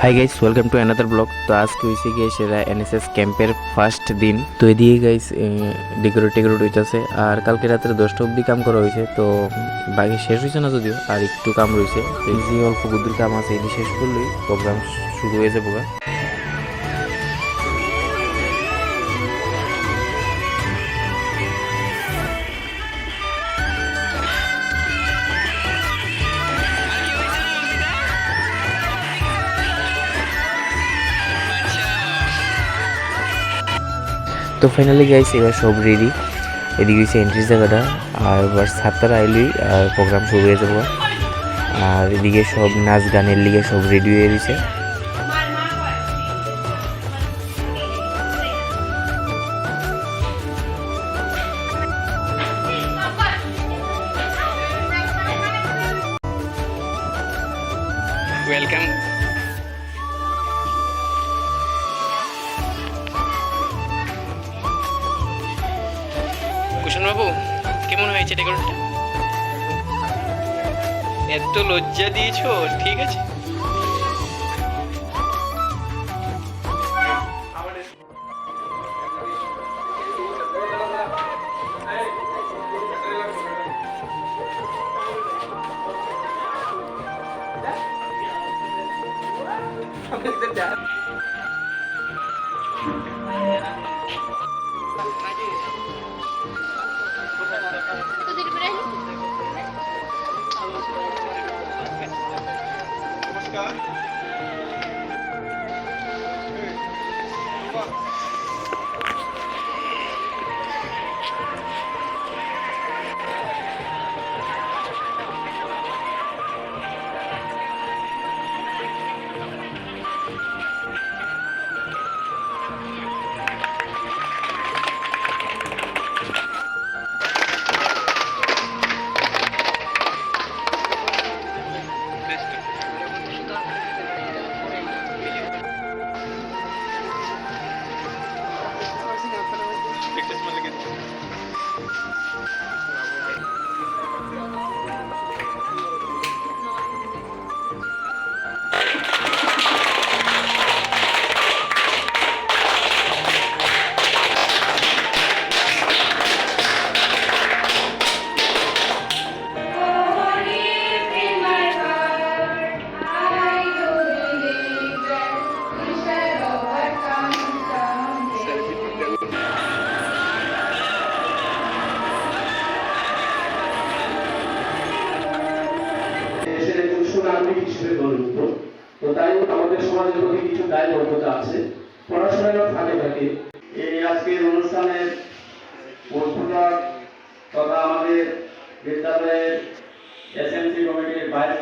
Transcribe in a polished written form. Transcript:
Hi guys, welcome to another blog. তো আজকে হয়েছে গিয়ে সেরা এনএসএস ক্যাম্পের ফার্স্ট দিন। তো এদিকে গাইস ডেকোরেট হইতেছে। আর কালকে রাত্রে 10টা অবধি কাম করা হয়েছে। তো বাকি শেষ হয়েছে না যদিও, আর একটু কাম রয়েছে। তো এই যে অল্প বুদ্ধির কাম আছে, এটি শেষ করলেই প্রোগ্রাম শুরু হয়ে যাবো। তো ফাইনালি গাইস এবার সব রেডি। এদিকে হচ্ছে এন্ট্রি জায়গাটা, আর বাস 7টার আইলেই আর প্রোগ্রাম শুরু হয়ে যাবো। আর এদিকে সব নাচ গানের লিগে সব রেডি হয়ে গেছে। ওয়েলকাম। কুশন বাবু, কেমন হয়েছে ডেকোরেটটা? এত লজ্জা দিয়েছো, ঠিক আছে। নাগরিক হিসেবে গড়ে উঠবো। তো তাই আমাদের সমাজের প্রতি কিছু দায়বদ্ধতা আছে, পড়াশোনার ফাঁকে থাকে। এই আজকের অনুষ্ঠানের তথা আমাদের বিদ্যালয়ের এসএমসি কমিটির বাইরে